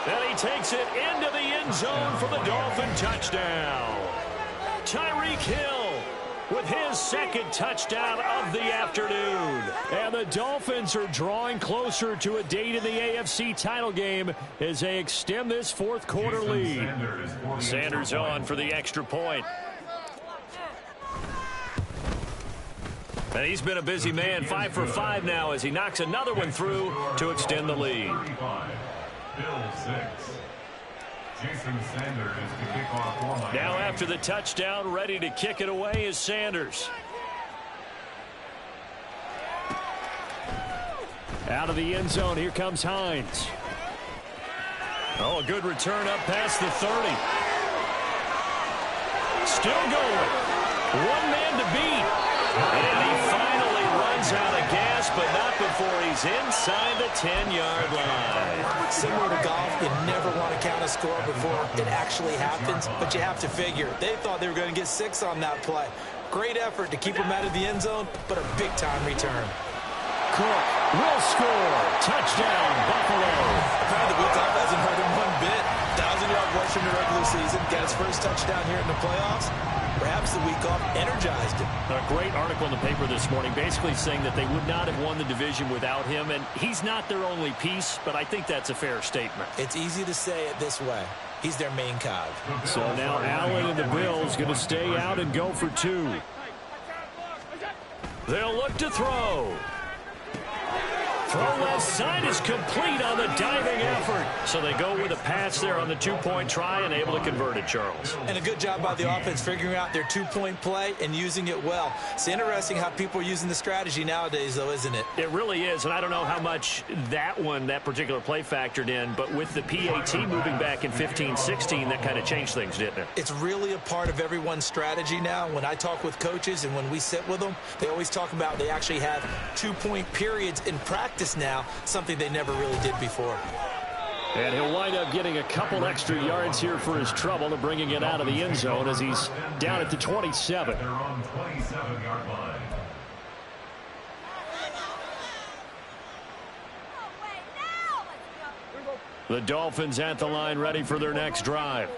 And he takes it into the end zone for the Dolphin touchdown. Tyreek Hill with his 2nd touchdown of the afternoon. And the Dolphins are drawing closer to a date in the AFC title game as they extend this 4th quarter lead. Sanders on for the extra point. And he's been a busy man, 5 for 5 now as he knocks another one through to extend the lead. Jason Sanders to kick off for Miami. Now after the touchdown, ready to kick it away is Sanders. Out of the end zone, here comes Hines. Oh, a good return up past the 30. Still going. One man to beat. And he finally runs out of gas, but not before he's inside the 10-yard line. Similar to golf, you never want to count a score before it actually happens, but you have to figure. They thought they were going to get 6 on that play. Great effort to keep them out of the end zone, but a big-time return. Cook will score. Touchdown, Buffalo. Apparently the week off hasn't hurt him one bit. 1,000-yard rush in the regular season. Got his first touchdown here in the playoffs. Perhaps the week off energized him. A great article in the paper this morning basically saying that they would not have won the division without him, and he's not their only piece, but I think that's a fair statement. It's easy to say it this way. He's their main cog. So now Allen and the Bills going to stay out and go for 2. They'll look to throw. Throw left side is complete on the diving effort. So they go with a pass there on the 2-point try and able to convert it, Charles. And a good job by the offense figuring out their 2-point play and using it well. It's interesting how people are using the strategy nowadays, though, isn't it? It really is, and I don't know how much that particular play factored in, but with the PAT moving back in 15-16, that kind of changed things, didn't it? It's really a part of everyone's strategy now. When I talk with coaches and when we sit with them, they always talk about they actually have 2-point periods in practice now, something they never really did before. And he'll wind up getting a couple extra yards here for his trouble and bringing it out of the end zone as he's down at the 27. They're on 27-yard line. The Dolphins at the line ready for their next drive.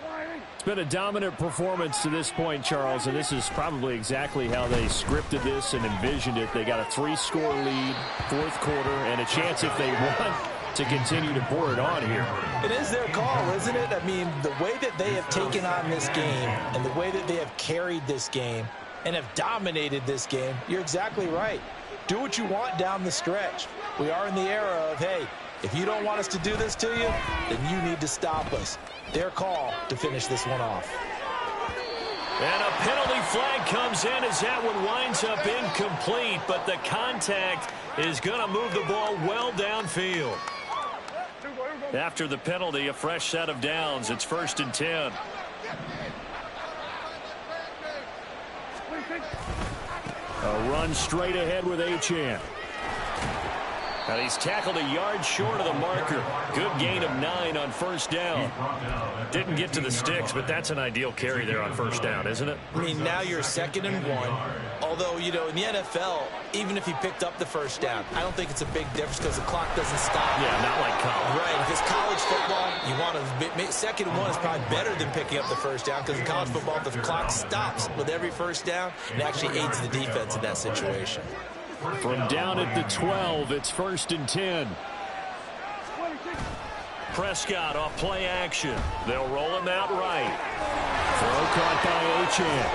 It's been a dominant performance to this point, Charles, and this is probably exactly how they scripted this and envisioned it. They got a 3-score lead, fourth quarter, and a chance if they want to continue to pour it on here. It is their call, isn't it? I mean, the way that they have taken on this game and the way that they have carried this game and have dominated this game, you're exactly right. Do what you want down the stretch. We are in the era of, hey, if you don't want us to do this to you, then you need to stop us. Their call to finish this one off. And a penalty flag comes in as that one winds up incomplete, but the contact is going to move the ball well downfield. After the penalty, a fresh set of downs. It's 1st and 10. A run straight ahead with Achane. And he's tackled a yard short of the marker. Good gain of 9 on 1st down. Didn't get to the sticks, but that's an ideal carry there on 1st down, isn't it? I mean, now you're 2nd and 1. Although, you know, in the NFL, even if he picked up the 1st down, I don't think it's a big difference because the clock doesn't stop. Yeah, not like college. Right. If it's college football, you want to 2nd and 1 is probably better than picking up the 1st down because in college football, the clock stops with every 1st down. It actually aids the defense in that situation. From down at the 12, it's 1st and 10. Prescott off play action. They'll roll him out right. Throw caught by Achane.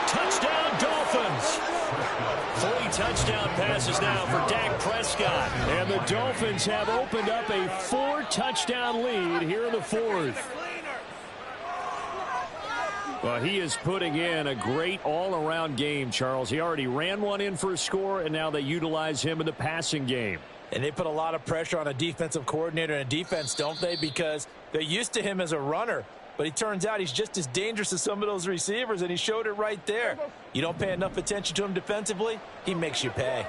Touchdown, Dolphins. 3 touchdown passes now for Dak Prescott. And the Dolphins have opened up a 4-touchdown lead here in the 4th. Well, he is putting in a great all-around game, Charles. He already ran one in for a score, and now they utilize him in the passing game. And they put a lot of pressure on a defensive coordinator and a defense, don't they? Because they're used to him as a runner. But he turns out he's just as dangerous as some of those receivers, and he showed it right there. You don't pay enough attention to him defensively, he makes you pay.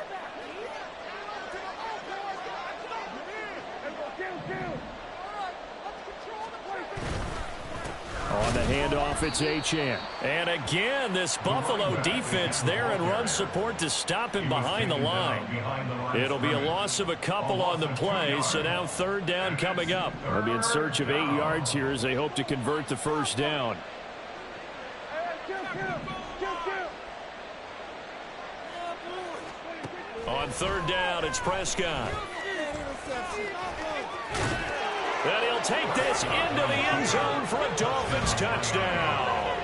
On the handoff, it's Achane. And again, this Buffalo defense there in run support to stop him behind the line. It'll be a loss of a couple on the play, so now 3rd down coming up. They'll be in search of 8 yards here as they hope to convert the 1st down. On 3rd down, it's Prescott. And he'll take this into the end zone for a Dolphins touchdown.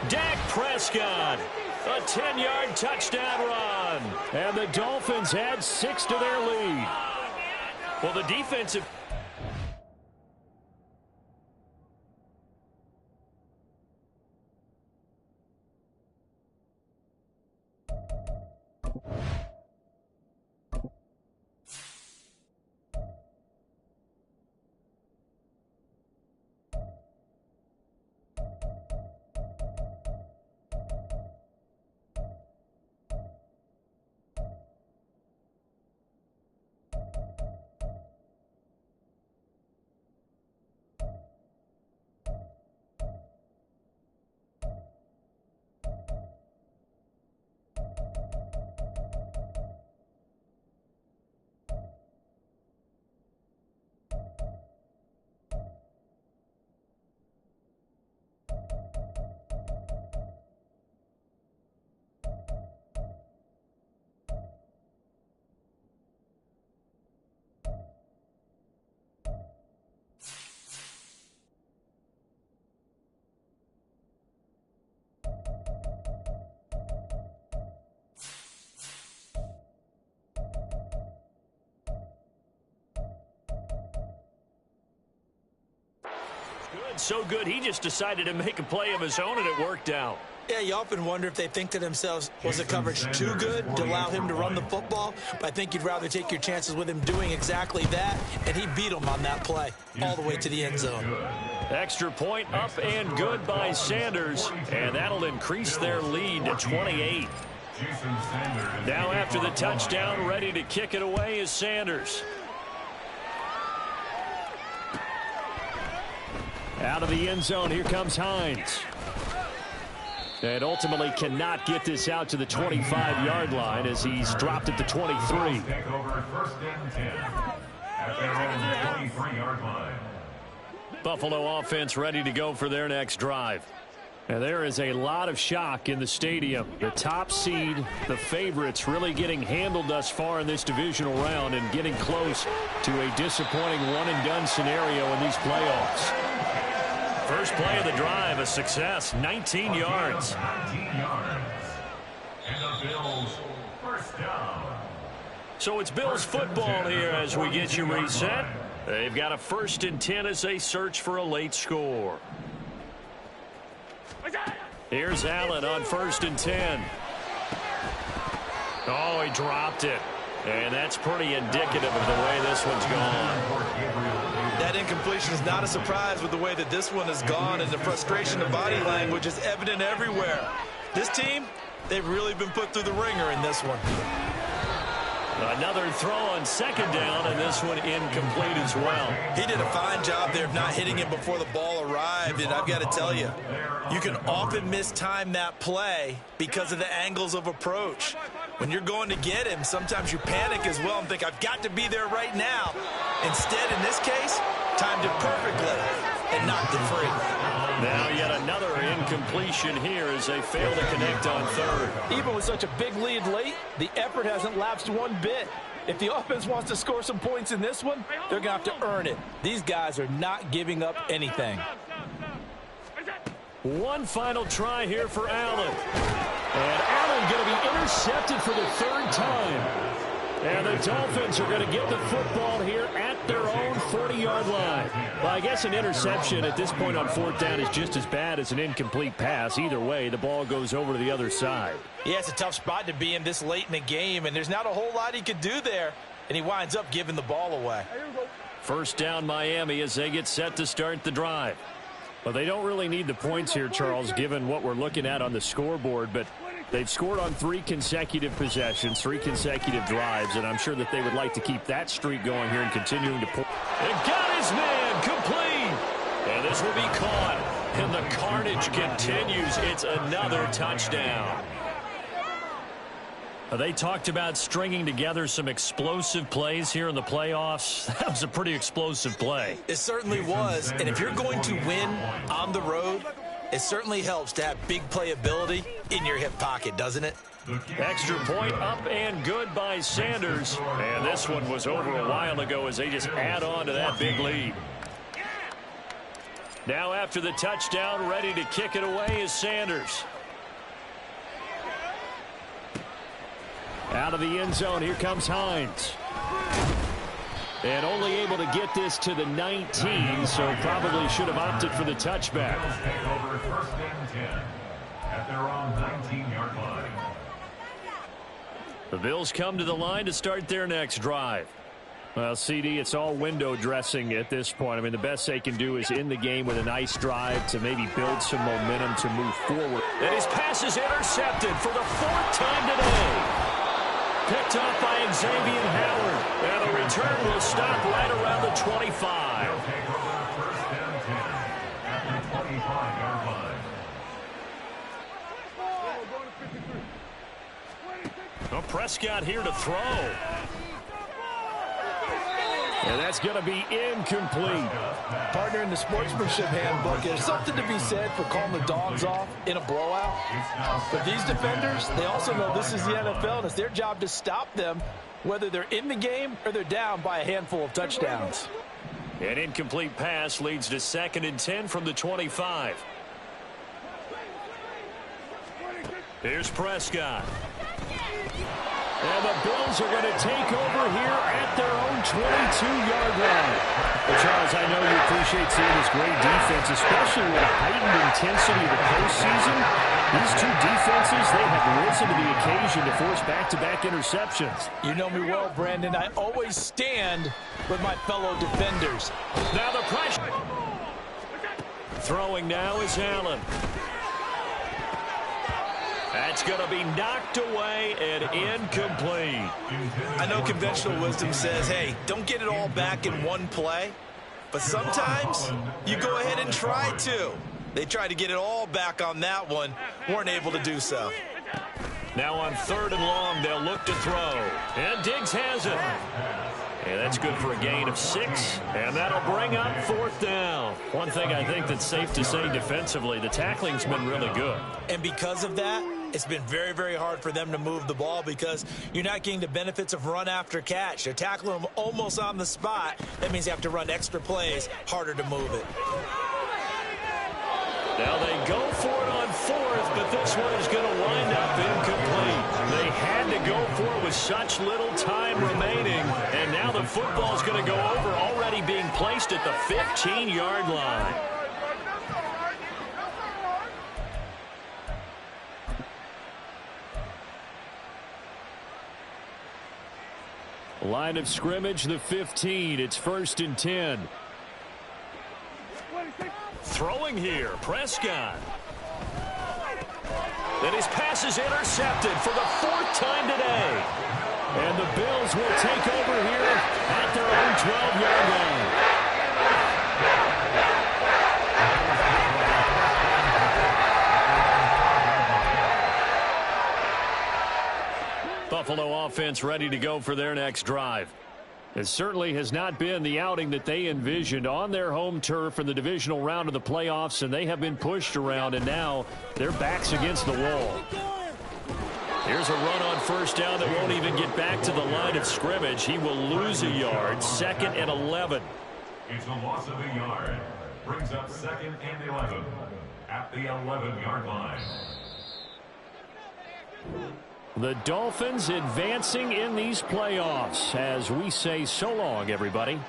Dak Prescott, a 10-yard touchdown run. And the Dolphins add 6 to their lead. Well, the defensive... Good, so good, he just decided to make a play of his own, and it worked out. Yeah, you often wonder if they think to themselves, was the coverage too good to allow him to run the football? But I think you'd rather take your chances with him doing exactly that, and he beat him on that play all the way to the end zone. Extra point up and good by Sanders, and that'll increase their lead to 28. Now after the touchdown, ready to kick it away is Sanders. Out of the end zone, here comes Hines. And ultimately cannot get this out to the 25-yard line as he's dropped at the 23. Take over first and 10 at their own 23-yard line. Buffalo offense ready to go for their next drive. And there is a lot of shock in the stadium. The top seed, the favorites, really getting handled thus far in this divisional round and getting close to a disappointing one-and-done scenario in these playoffs. First play of the drive, a success, 19 yards. 19 yards. And the Bills first down. So it's Bills football here as we get you reset. They've got a 1st and 10 as they search for a late score. Here's Allen on 1st and 10. Oh, he dropped it. And that's pretty indicative of the way this one's gone. That incompletion is not a surprise with the way that this one has gone, and the frustration of body language is evident everywhere. This team, they've really been put through the ringer in this one. Another throw on 2nd down, and this one incomplete as well. He did a fine job there of not hitting him before the ball arrived, and I've got to tell you, you can often mistime that play because of the angles of approach. When you're going to get him, sometimes you panic as well and think, I've got to be there right now. Instead, in this case, timed it perfectly and knocked it free. Now yet another incompletion here as they fail to connect on 3rd. Even with such a big lead late, the effort hasn't lapsed one bit. If the offense wants to score some points in this one, they're going to have to earn it. These guys are not giving up anything. One final try here for Allen. And Allen going to be intercepted for the 3rd time. And the Dolphins are going to get the football here at their own 40-yard line. Well, I guess an interception at this point on 4th down is just as bad as an incomplete pass. Either way, the ball goes over to the other side. Yeah, it's a tough spot to be in this late in the game, and there's not a whole lot he could do there, and he winds up giving the ball away. 1st down Miami as they get set to start the drive. Well, they don't really need the points here, Charles, given what we're looking at on the scoreboard, but they've scored on 3 consecutive possessions, 3 consecutive drives, and I'm sure that they would like to keep that streak going here and continuing to pull. And got his man complete. And this will be caught. And the carnage continues. It's another touchdown. They talked about stringing together some explosive plays here in the playoffs. That was a pretty explosive play. It certainly was, and if you're going to win on the road, it certainly helps to have big playability in your hip pocket, doesn't it? Extra point up and good by Sanders. And this one was over a while ago as they just add on to that big lead. Now after the touchdown, ready to kick it away is Sanders. Out of the end zone, here comes Hines. And only able to get this to the 19, so probably should have opted for the touchback. Take over 1st and 10 at their own 19-yard line. The Bills come to the line to start their next drive. Well, CD, it's all window dressing at this point. I mean, the best they can do is in the game with a nice drive to maybe build some momentum to move forward. And his pass is intercepted for the 4th time today. Picked up by Xavier Howard. And the return will stop right around the 25. They'll take over 1st and 10 at the 25-yard line. Well, Prescott here to throw. And that's going to be incomplete. Partner, in the sportsmanship handbook, there's something to be said for calling the dogs off in a blowout. But these defenders, they also know this is the NFL, and it's their job to stop them, whether they're in the game or they're down by a handful of touchdowns. An incomplete pass leads to 2nd and 10 from the 25. Here's Prescott. And the Bills are going to take over here at their own 22-yard line. Well, Charles, I know you appreciate seeing this great defense, especially with the heightened intensity of the postseason. These two defenses, they have risen to the occasion to force back-to-back interceptions. You know me well, Brandon. I always stand with my fellow defenders. Now the pressure. Throwing now is Allen. That's going to be knocked away and incomplete. I know conventional wisdom says, hey, don't get it all back in one play. But sometimes you go ahead and try to. They tried to get it all back on that one. Weren't able to do so. Now on 3rd and long, they'll look to throw. And Diggs has it. And that's good for a gain of 6. And that'll bring up 4th down. One thing I think that's safe to say defensively, the tackling's been really good. And because of that, it's been very, very hard for them to move the ball because you're not getting the benefits of run after catch. They're tackling them almost on the spot. That means you have to run extra plays, harder to move it. Now they go for it on 4th, but this one is going to wind up incomplete. They had to go for it with such little time remaining, and now the football's going to go over, already being placed at the 15-yard line. Line of scrimmage, the 15. It's 1st and 10. Throwing here, Prescott. And his pass is intercepted for the 4th time today. And the Bills will take over here at their own 12-yard line. Buffalo offense ready to go for their next drive. It certainly has not been the outing that they envisioned on their home turf in the divisional round of the playoffs, and they have been pushed around, and now their backs against the wall. Here's a run on 1st down that won't even get back to the line of scrimmage. He will lose a yard. 2nd and 11. It's a loss of a yard. Brings up 2nd and 11 at the 11-yard line. The Dolphins advancing in these playoffs as we say so long, everybody.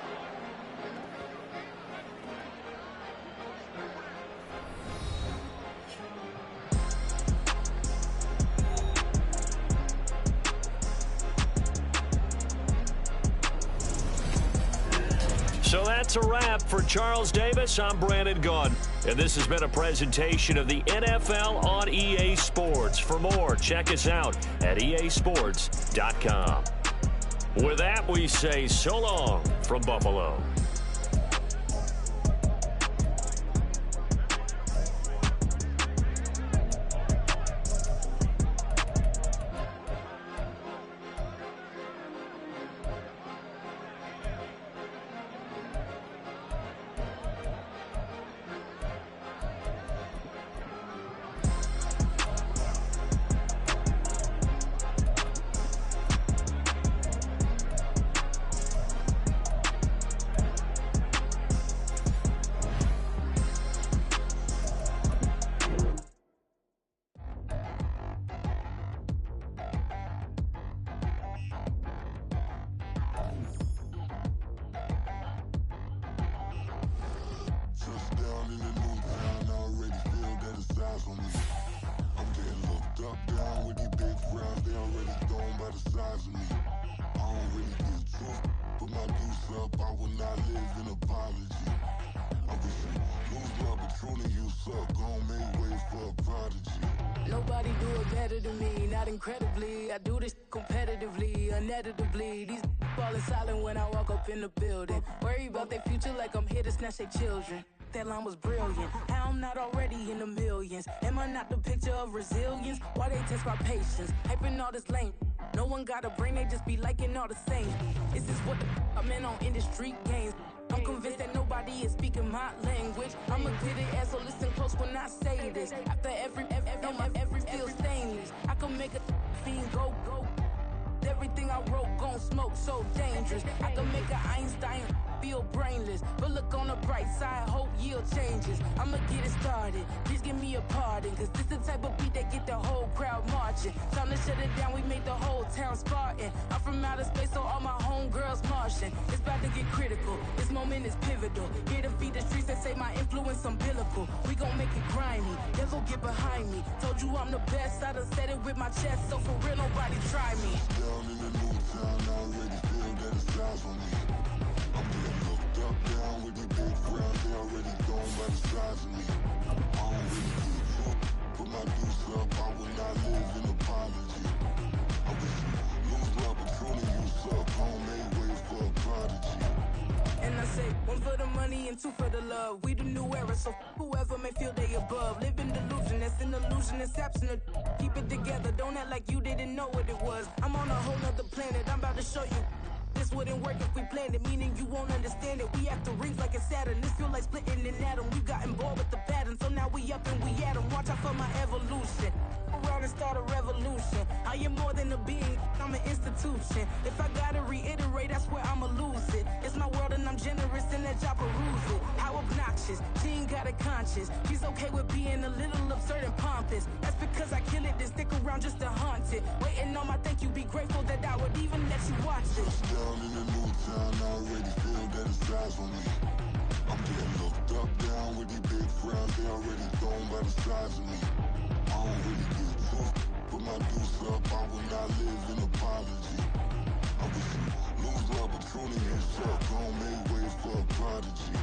So that's a wrap for Charles Davis. I'm Brandon Gunn, and this has been a presentation of the NFL on EA Sports. For more, check us out at easports.com. With that, we say so long from Buffalo. Nobody do it better than me, not incredibly. I do this competitively, uneditably. These falling silent when I walk up in the building. Worry about their future like I'm here to snatch their children. That line was brilliant. How I'm not already in the millions. Am I not the picture of resilience? Why they test my patience? Hyping all this lame. No one got a brain, they just be liking all the same. Is this what the I'm in on industry games? I'm convinced that nobody is speaking my language. I'm a good ass, so listen close when I say this. After every feel stainless. I can make a fiend go. Everything I wrote gon' smoke so dangerous. I can make an Einstein feel brainless. But look on the bright side, hope yield changes. I'ma get it started, please give me a pardon, cause this the type of beat that get the whole crowd marching. Time to shut it down, we made the whole town Spartan. I'm from outer space, so all my homegirls Martian. It's about to get critical, this moment is pivotal. Here to feed the streets that say my influence umbilical. We gon' make it grimy, devil get behind me. Told you I'm the best, I done said it with my chest, so for real nobody try me. Down in the new town, I already feel that it's eyes on me. I'm being looked up, down with the big crowd, they already gone by the size of me. I don't really give a fuck, put my deuce up, I will not live in apology. I wish you lose the opportunity, you suck, homemade way for a prodigy. And I say, one for the money and two for the love. We the new era, so whoever may feel they above. Live in delusion, that's an illusion, it's absent. Keep it together, don't act like you didn't know what it was. I'm on a whole nother planet, I'm about to show you. This wouldn't work if we planned it, meaning you won't understand it. We after rings like a Saturn, this feel like splitting an atom. We got involved with the pattern, so now we up and we at 'em. Watch out for my evolution. Around and start a revolution. I am more than a being, I'm an institution. If I gotta reiterate, that's where I'ma lose it. It's my world and I'm generous and that y'all peruse it. How obnoxious, she ain't got a conscience. She's okay with being a little absurd and pompous. That's because I kill it, then stick around just to haunt it. Waiting on my thank you, be grateful that I would even let you watch it. Down in the new town, I already feel that it's eyes on me. I'm getting looked up, down with the big crowd, they already gone by the size of me. I don't really give a fuck, put my deuce up, I will not live in apology. I wish you lose the opportunity, you suck, homemade way for a prodigy.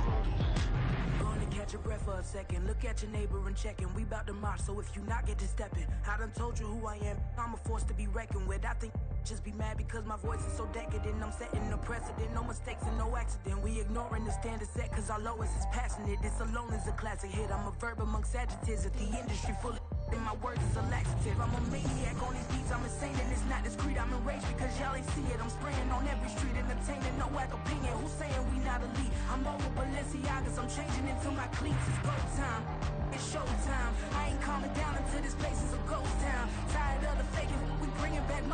Gonna catch your breath for a second. Look at your neighbor and checking. We bout to march, so if you not get to stepping. I done told you who I am. I'm a force to be reckoned with. I think just be mad because my voice is so decadent. I'm setting a precedent. No mistakes and no accident. We ignoring the standard set cause our lowest is passionate. This alone is a classic hit. I'm a verb amongst adjectives. If the industry full of and my words is a laxative. I'm a maniac on these beats, I'm insane and it's not discreet. I'm enraged because y'all ain't see it. I'm spraying on every street, entertaining, no whack opinion. Who's saying we not elite? I'm over Balenciagas, I'm changing into my cleats. It's go time, it's show time. I ain't calming down until this place is a ghost town. Tired of the faking, we bringing back more.